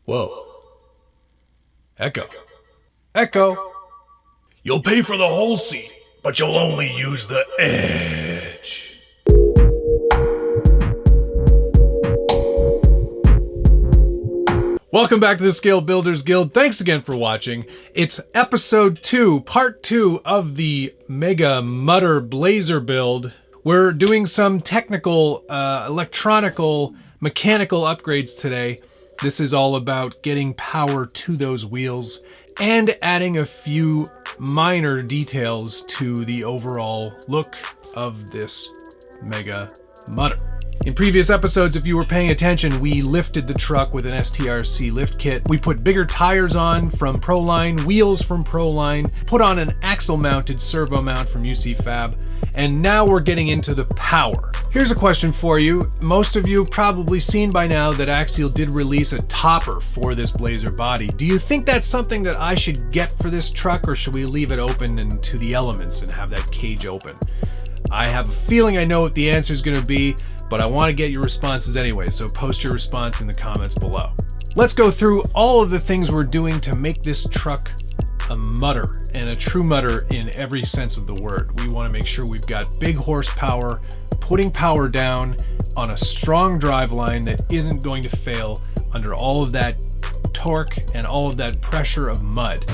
Whoa. Echo. Echo. You'll pay for the whole seat, but you'll only use the edge. Welcome back to the Scale Builders Guild. Thanks again for watching. It's episode 2, part 2 of the Mega Mutter Blazer build. We're doing some technical, electronical, mechanical upgrades today. This is all about getting power to those wheels and adding a few minor details to the overall look of this Mega Mutter. In previous episodes, if you were paying attention, we lifted the truck with an STRC lift kit. We put bigger tires on from Proline, wheels from Proline, put on an axle mounted servo mount from UC Fab, and now we're getting into the power. Here's a question for you. Most of you have probably seen by now that Axial did release a topper for this Blazer body. Do you think that's something that I should get for this truck, or should we leave it open and to the elements and have that cage open? I have a feeling I know what the answer is going to be, but I want to get your responses anyway, so post your response in the comments below. Let's go through all of the things we're doing to make this truck a mutter, and a true mutter in every sense of the word. We want to make sure we've got big horsepower, putting power down on a strong drive line that isn't going to fail under all of that torque and all of that pressure of mud.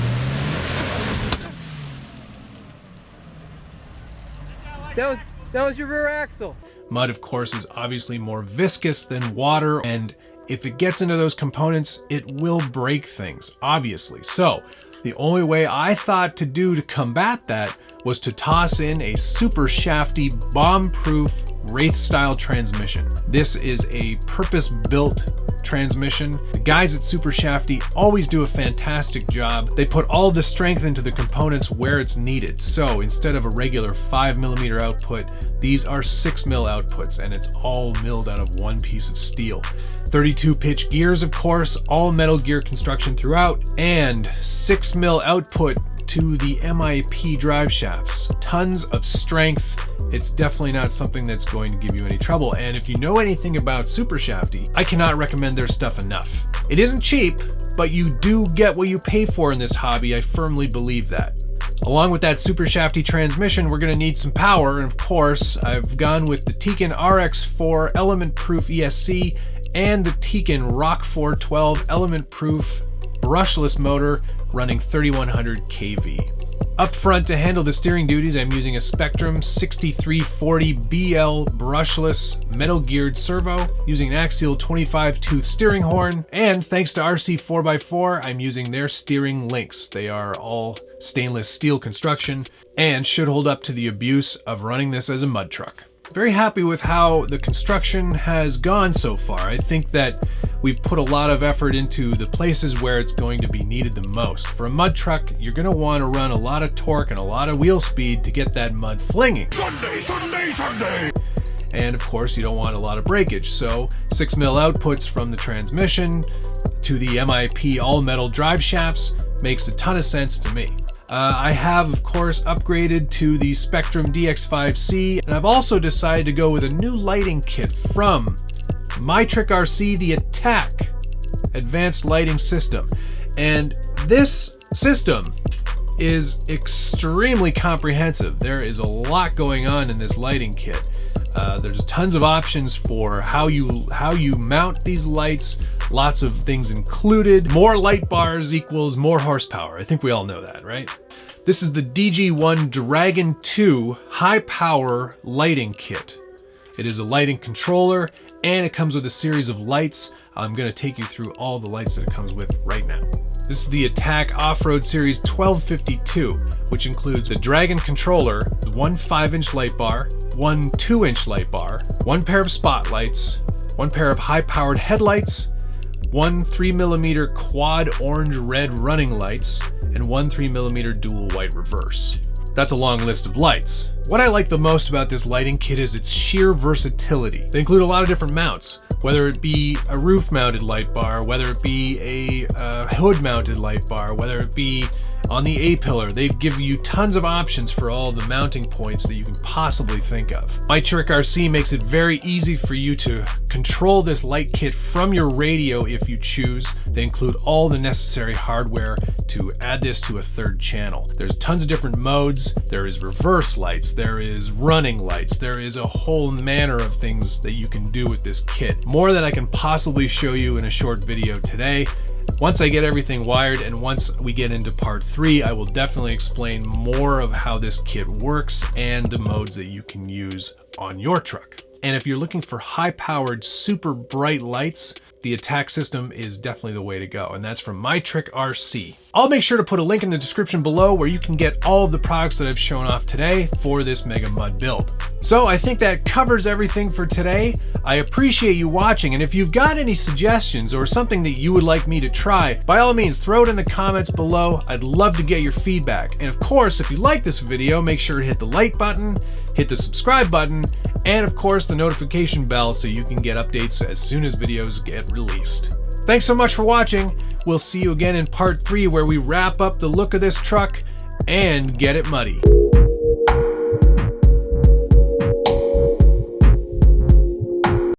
That was your rear axle. Mud, of course, is obviously more viscous than water, and if it gets into those components, it will break things, obviously. So the only way I thought to do to combat that was to toss in a Supershafty bomb-proof Wraith-style transmission. This is a purpose-built transmission. The guys at Supershafty always do a fantastic job. They put all the strength into the components where it's needed. So instead of a regular 5mm output, these are 6mm outputs, and it's all milled out of one piece of steel. 32 pitch gears, of course, all metal gear construction throughout, and 6mm output to the MIP drive shafts. Tons of strength. It's definitely not something that's going to give you any trouble. And if you know anything about Supershafty, I cannot recommend their stuff enough. It isn't cheap, but you do get what you pay for in this hobby. I firmly believe that. Along with that Supershafty transmission, we're going to need some power. And of course, I've gone with the Tekin RX4 element-proof ESC and the Tekin Rock 412 element-proof brushless motor running 3100 kV. Up front to handle the steering duties, I'm using a Spectrum 6340 BL brushless metal geared servo using an Axial 25 tooth steering horn, and thanks to RC 4x4, I'm using their steering links. They are all stainless steel construction and should hold up to the abuse of running this as a mud truck. Very happy with how the construction has gone so far. I think that we've put a lot of effort into the places where it's going to be needed the most. For a mud truck, you're going to want to run a lot of torque and a lot of wheel speed to get that mud flinging. Sunday! And of course, you don't want a lot of breakage. So 6mm outputs from the transmission to the MIP all-metal drive shafts makes a ton of sense to me. I have, of course, upgraded to the Spectrum DX5C, and I've also decided to go with a new lighting kit from MyTrickRC, the Attack Advanced Lighting System. And this system is extremely comprehensive. There is a lot going on in this lighting kit. There's tons of options for how you mount these lights, lots of things included. More light bars equals more horsepower. I think we all know that, right? This is the DG1 Dragon 2 high power lighting kit. It is a lighting controller, and it comes with a series of lights. I'm going to take you through all the lights that it comes with right now. This is the Attack Off-Road Series 1252, which includes the Dragon controller, one 5-inch light bar, one 2-inch light bar, one pair of spotlights, one pair of high-powered headlights, one 3mm quad orange-red running lights, and one 3mm dual white reverse. That's a long list of lights. What I like the most about this lighting kit is its sheer versatility. They include a lot of different mounts, whether it be a roof-mounted light bar, whether it be a hood-mounted light bar, whether it be on the A-pillar. They give you tons of options for all the mounting points that you can possibly think of. MyTrickRC makes it very easy for you to control this light kit from your radio if you choose. They include all the necessary hardware to add this to a third channel. There's tons of different modes. There is reverse lights, there is running lights, there is a whole manner of things that you can do with this kit. More than I can possibly show you in a short video today. Once I get everything wired and once we get into part 3, I will definitely explain more of how this kit works and the modes that you can use on your truck. And if you're looking for high-powered, super bright lights, the Attack system is definitely the way to go, and that's from MyTrickRC. I'll make sure to put a link in the description below where you can get all of the products that I've shown off today for this Mega Mud build. So I think that covers everything for today. I appreciate you watching, and if you've got any suggestions or something that you would like me to try, by all means throw it in the comments below. I'd love to get your feedback. And of course, if you like this video, make sure to hit the like button, hit the subscribe button, and of course the notification bell so you can get updates as soon as videos get released. Thanks so much for watching. We'll see you again in part 3 where we wrap up the look of this truck and get it muddy.